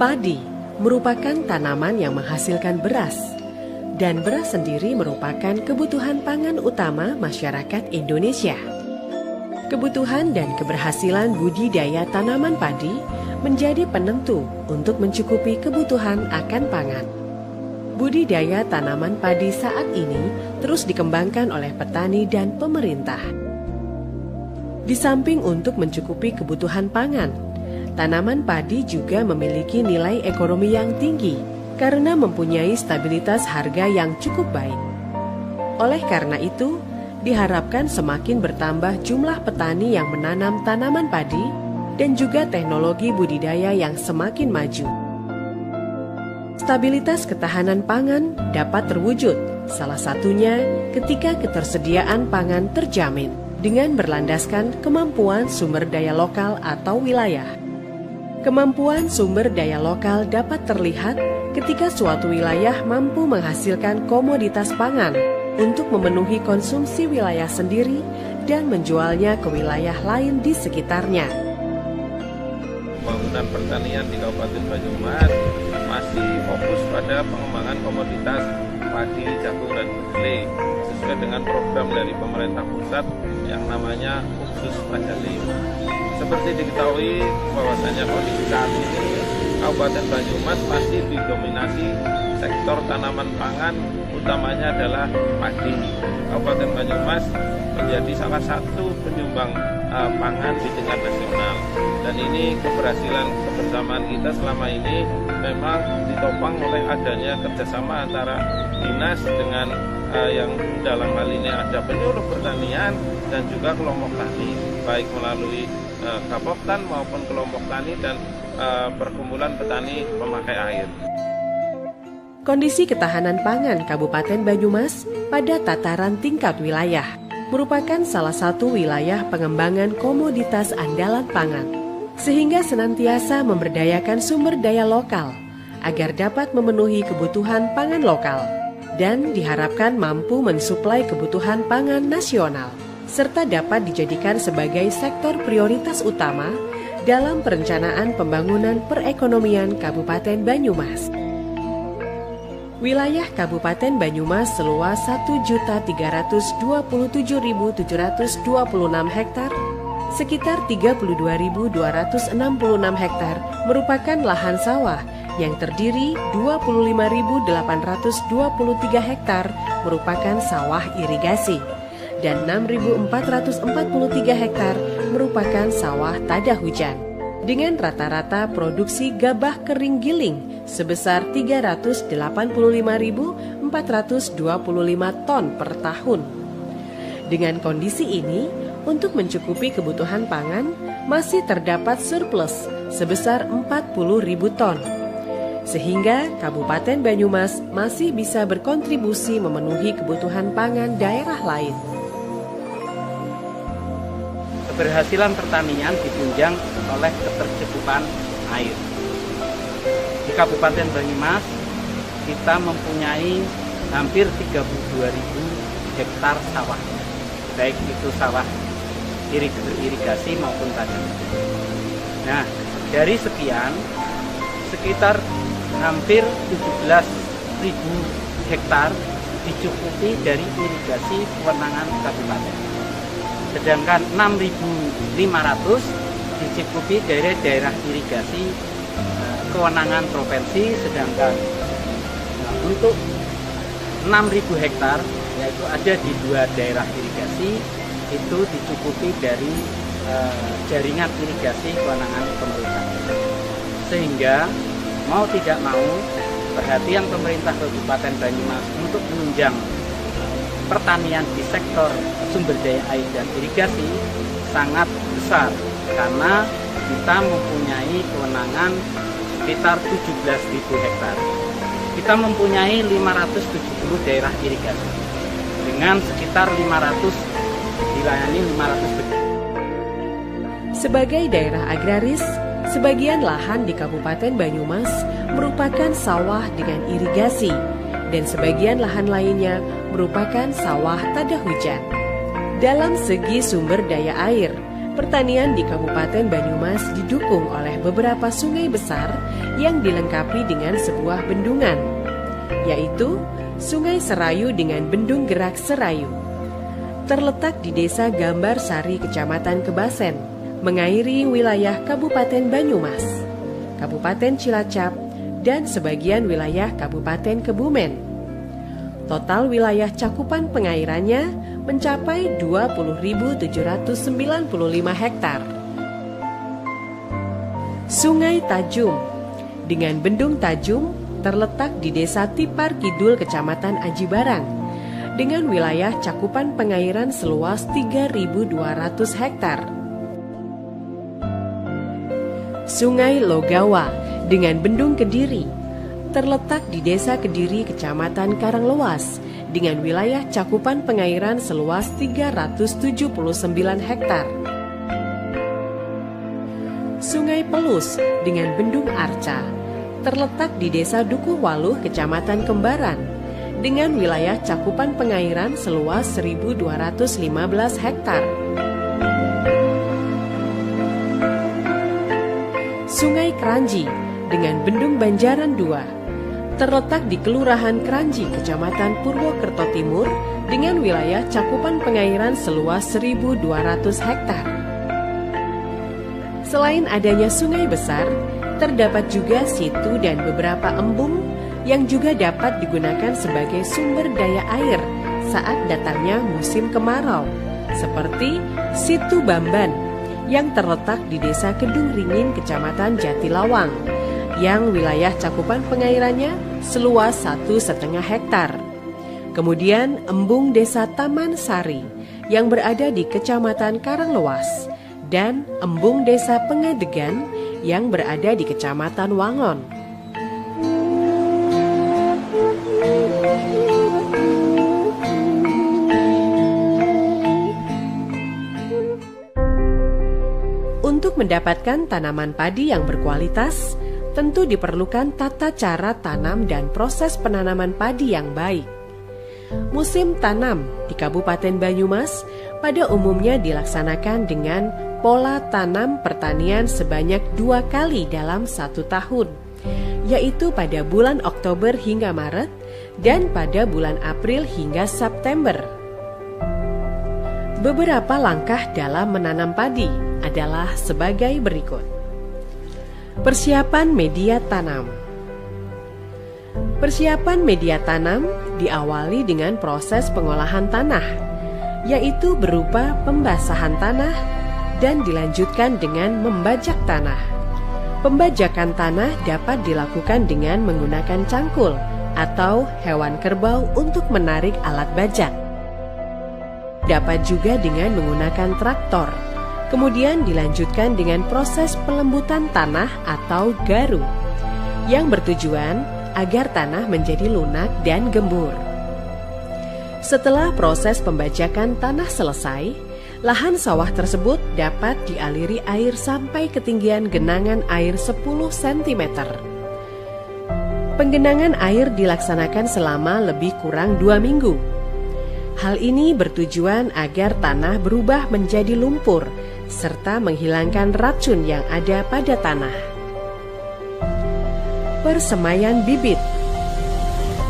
Padi merupakan tanaman yang menghasilkan beras, dan beras sendiri merupakan kebutuhan pangan utama masyarakat Indonesia. Kebutuhan dan keberhasilan budidaya tanaman padi menjadi penentu untuk mencukupi kebutuhan akan pangan. Budidaya tanaman padi saat ini terus dikembangkan oleh petani dan pemerintah. Di samping untuk mencukupi kebutuhan pangan, tanaman padi juga memiliki nilai ekonomi yang tinggi karena mempunyai stabilitas harga yang cukup baik. Oleh karena itu, diharapkan semakin bertambah jumlah petani yang menanam tanaman padi dan juga teknologi budidaya yang semakin maju. Stabilitas ketahanan pangan dapat terwujud, salah satunya ketika ketersediaan pangan terjamin dengan berlandaskan kemampuan sumber daya lokal atau wilayah. Kemampuan sumber daya lokal dapat terlihat ketika suatu wilayah mampu menghasilkan komoditas pangan untuk memenuhi konsumsi wilayah sendiri dan menjualnya ke wilayah lain di sekitarnya. Pembangunan pertanian di Kabupaten Banyumas masih fokus pada pengembangan komoditas padi, jagung, dan kedelai sesuai dengan program dari pemerintah pusat yang namanya Khusus Pajali. Seperti diketahui bahwasanya kondisi saat ini Kabupaten Banyumas masih didominasi sektor tanaman pangan, utamanya adalah padi. Kabupaten Banyumas menjadi salah satu penyumbang pangan di tingkat nasional, dan ini keberhasilan kebersamaan kita selama ini memang ditopang oleh adanya kerjasama antara dinas dengan yang dalam hal ini ada penyuluh pertanian dan juga kelompok tani, baik melalui Kapoktan maupun kelompok tani dan perkumpulan petani pemakai air. Kondisi ketahanan pangan Kabupaten Banyumas pada tataran tingkat wilayah merupakan salah satu wilayah pengembangan komoditas andalan pangan, sehingga senantiasa memberdayakan sumber daya lokal agar dapat memenuhi kebutuhan pangan lokal dan diharapkan mampu mensuplai kebutuhan pangan nasional, serta dapat dijadikan sebagai sektor prioritas utama dalam perencanaan pembangunan perekonomian Kabupaten Banyumas. Wilayah Kabupaten Banyumas seluas 1.327.726 hektar, sekitar 32.266 hektar merupakan lahan sawah yang terdiri 25.823 hektar merupakan sawah irigasi dan 6.443 hektar merupakan sawah tada hujan, dengan rata-rata produksi gabah kering giling sebesar 385.425 ton per tahun. Dengan kondisi ini, untuk mencukupi kebutuhan pangan, masih terdapat surplus sebesar 40.000 ton. Sehingga Kabupaten Banyumas masih bisa berkontribusi memenuhi kebutuhan pangan daerah lain. Keberhasilan pertanian ditunjang oleh ketercukupan air. Di Kabupaten Banyumas, kita mempunyai hampir 32.000 hektar sawah, baik itu sawah irigasi maupun tanaman. Nah, dari sekian, sekitar hampir 17.000 hektar dicukupi dari irigasi kewenangan kabupaten. Sedangkan 6.500 dicukupi dari daerah irigasi kewenangan provinsi, sedangkan untuk 6.000 hektar yaitu ada di 2 daerah irigasi itu dicukupi dari jaringan irigasi kewenangan pemerintah. Sehingga mau tidak mau perhatian pemerintah Kabupaten Banyumas untuk menunjang pertanian di sektor sumber daya air dan irigasi sangat besar, karena kita mempunyai kewenangan sekitar 17.000 hektar. Kita mempunyai 570 daerah irigasi dengan sekitar 500 dilayani 500. Sebagai daerah agraris, sebagian lahan di Kabupaten Banyumas merupakan sawah dengan irigasi dan sebagian lahan lainnya merupakan sawah tada hujan. Dalam segi sumber daya air, Pertanian di Kabupaten Banyumas didukung oleh beberapa sungai besar yang dilengkapi dengan sebuah bendungan, yaitu Sungai Serayu dengan Bendung Gerak Serayu. Terletak di Desa Gambar Sari, Kecamatan Kebasen, mengairi wilayah Kabupaten Banyumas, Kabupaten Cilacap, dan sebagian wilayah Kabupaten Kebumen. Total wilayah cakupan pengairannya mencapai 20.795 hektar. Sungai Tajum dengan Bendung Tajum terletak di Desa Tipar Kidul, Kecamatan Aji Barang, dengan wilayah cakupan pengairan seluas 3.200 hektar. Sungai Logawa dengan Bendung Kediri terletak di Desa Kediri, Kecamatan Karanglewas, dengan wilayah cakupan pengairan seluas 379 hektar. Sungai Pelus dengan Bendung Arca terletak di Desa Dukuhwaluh, Kecamatan Kembaran, dengan wilayah cakupan pengairan seluas 1.215 hektar. Sungai Kranji dengan Bendung Banjaran II terletak di Kelurahan Kranji, Kecamatan Purwokerto Timur, dengan wilayah cakupan pengairan seluas 1.200 hektar. Selain adanya sungai besar, terdapat juga situ dan beberapa embung yang juga dapat digunakan sebagai sumber daya air saat datangnya musim kemarau, seperti Situ Bamban yang terletak di Desa Kedung Ringin, Kecamatan Jatilawang, yang wilayah cakupan pengairannya seluas 1,5 hektar. Kemudian embung Desa Taman Sari yang berada di Kecamatan Karanglewas, dan embung Desa Pengadegan yang berada di Kecamatan Wangon. Untuk mendapatkan tanaman padi yang berkualitas, tentu diperlukan tata cara tanam dan proses penanaman padi yang baik. Musim tanam di Kabupaten Banyumas pada umumnya dilaksanakan dengan pola tanam pertanian sebanyak 2 kali dalam 1 tahun, yaitu pada bulan Oktober hingga Maret dan pada bulan April hingga September. Beberapa langkah dalam menanam padi adalah sebagai berikut. Persiapan media tanam. Persiapan media tanam diawali dengan proses pengolahan tanah, yaitu berupa pembasahan tanah dan dilanjutkan dengan membajak tanah. Pembajakan tanah dapat dilakukan dengan menggunakan cangkul atau hewan kerbau untuk menarik alat bajak. Dapat juga dengan menggunakan traktor. Kemudian dilanjutkan dengan proses pelembutan tanah atau garu, yang bertujuan agar tanah menjadi lunak dan gembur. Setelah proses pembajakan tanah selesai, lahan sawah tersebut dapat dialiri air sampai ketinggian genangan air 10 cm. Penggenangan air dilaksanakan selama lebih kurang 2 minggu. Hal ini bertujuan agar tanah berubah menjadi lumpur serta menghilangkan racun yang ada pada tanah. Persemaian bibit.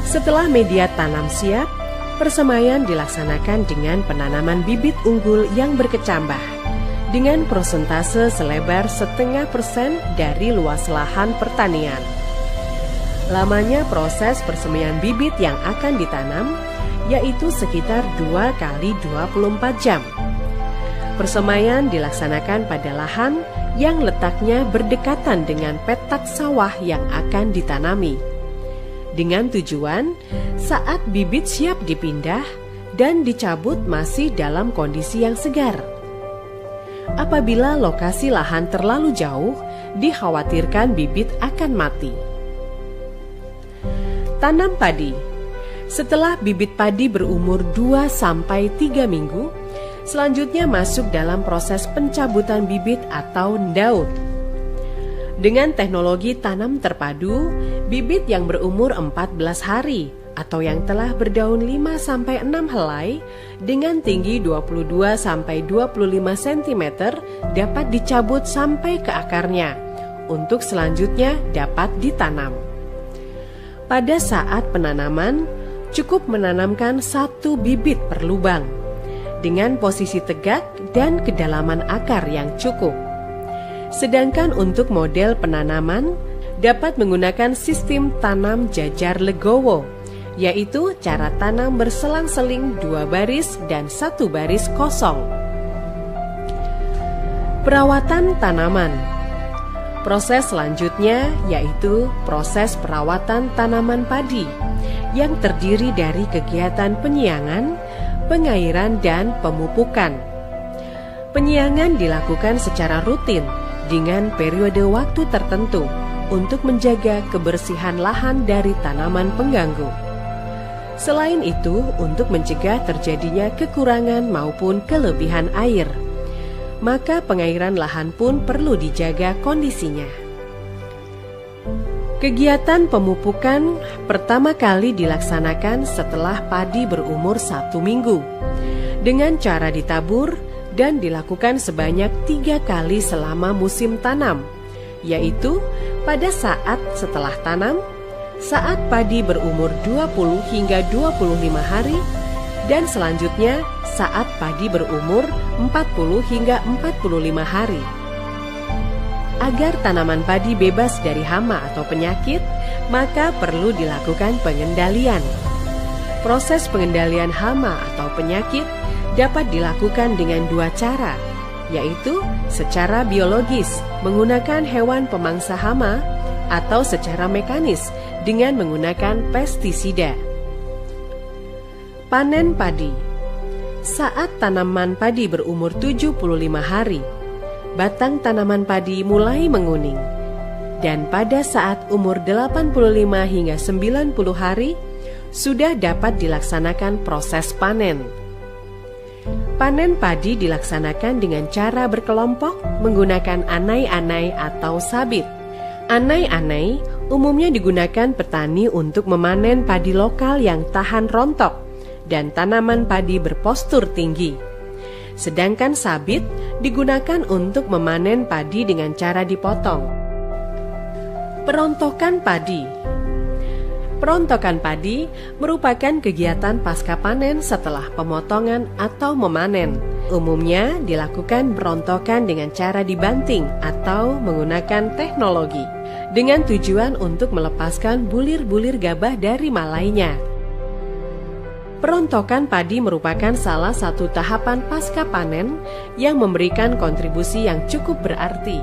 Setelah media tanam siap, persemaian dilaksanakan dengan penanaman bibit unggul yang berkecambah dengan persentase selebar 0,5% dari luas lahan pertanian. Lamanya proses persemaian bibit yang akan ditanam yaitu sekitar 2 kali 24 jam. Persemaian dilaksanakan pada lahan yang letaknya berdekatan dengan petak sawah yang akan ditanami, dengan tujuan saat bibit siap dipindah dan dicabut masih dalam kondisi yang segar. Apabila lokasi lahan terlalu jauh, dikhawatirkan bibit akan mati. Tanam padi. Setelah bibit padi berumur 2-3 minggu, selanjutnya masuk dalam proses pencabutan bibit atau ndaut. Dengan teknologi tanam terpadu, bibit yang berumur 14 hari atau yang telah berdaun 5-6 helai dengan tinggi 22-25 cm dapat dicabut sampai ke akarnya untuk selanjutnya dapat ditanam. Pada saat penanaman, cukup menanamkan 1 bibit per lubang dengan posisi tegak dan kedalaman akar yang cukup. Sedangkan untuk model penanaman dapat menggunakan sistem tanam jajar legowo, yaitu cara tanam berselang-seling 2 baris dan 1 baris kosong. Perawatan tanaman. Proses selanjutnya yaitu proses perawatan tanaman padi yang terdiri dari kegiatan penyiangan, pengairan, dan pemupukan. Penyiangan dilakukan secara rutin dengan periode waktu tertentu untuk menjaga kebersihan lahan dari tanaman pengganggu. Selain itu, untuk mencegah terjadinya kekurangan maupun kelebihan air, maka pengairan lahan pun perlu dijaga kondisinya. Kegiatan pemupukan pertama kali dilaksanakan setelah padi berumur 1 minggu dengan cara ditabur dan dilakukan sebanyak 3 kali selama musim tanam, yaitu pada saat setelah tanam, saat padi berumur 20 hingga 25 hari, dan selanjutnya saat padi berumur 40 hingga 45 hari. Agar tanaman padi bebas dari hama atau penyakit, maka perlu dilakukan pengendalian. Proses pengendalian hama atau penyakit dapat dilakukan dengan 2 cara, yaitu secara biologis menggunakan hewan pemangsa hama atau secara mekanis dengan menggunakan pestisida. Panen padi. Saat tanaman padi berumur 75 hari, batang tanaman padi mulai menguning. Dan pada saat umur 85 hingga 90 hari, sudah dapat dilaksanakan proses panen. Panen padi dilaksanakan dengan cara berkelompok menggunakan anai-anai atau sabit. Anai-anai umumnya digunakan petani untuk memanen padi lokal yang tahan rontok dan tanaman padi berpostur tinggi. Sedangkan sabit digunakan untuk memanen padi dengan cara dipotong. Perontokan padi. Perontokan padi merupakan kegiatan pasca panen setelah pemotongan atau memanen. Umumnya dilakukan perontokan dengan cara dibanting atau menggunakan teknologi dengan tujuan untuk melepaskan bulir-bulir gabah dari malainya. Perontokan padi merupakan salah satu tahapan pasca panen yang memberikan kontribusi yang cukup berarti.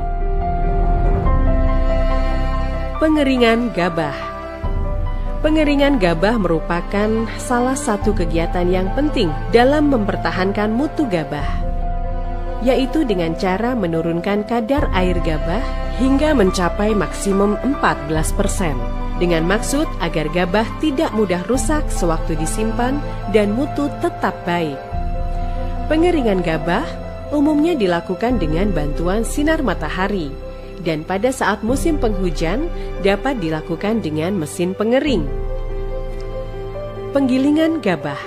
Pengeringan gabah. Pengeringan gabah merupakan salah satu kegiatan yang penting dalam mempertahankan mutu gabah, yaitu dengan cara menurunkan kadar air gabah hingga mencapai maksimum 14%. Dengan maksud agar gabah tidak mudah rusak sewaktu disimpan dan mutu tetap baik. Pengeringan gabah umumnya dilakukan dengan bantuan sinar matahari, dan pada saat musim penghujan dapat dilakukan dengan mesin pengering. Penggilingan gabah.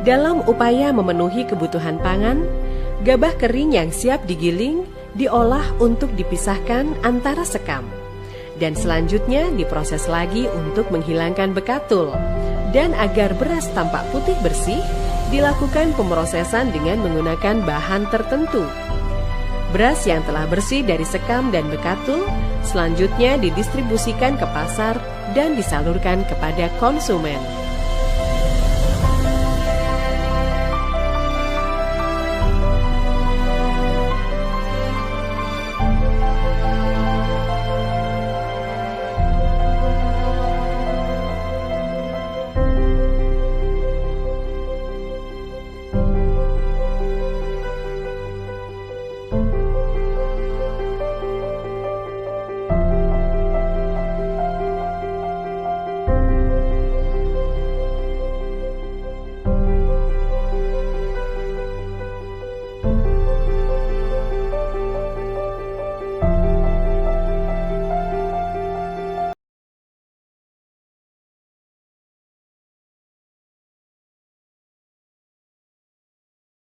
Dalam upaya memenuhi kebutuhan pangan, gabah kering yang siap digiling diolah untuk dipisahkan antara sekam, dan selanjutnya diproses lagi untuk menghilangkan bekatul. Dan agar beras tampak putih bersih, dilakukan pemrosesan dengan menggunakan bahan tertentu. Beras yang telah bersih dari sekam dan bekatul selanjutnya didistribusikan ke pasar dan disalurkan kepada konsumen.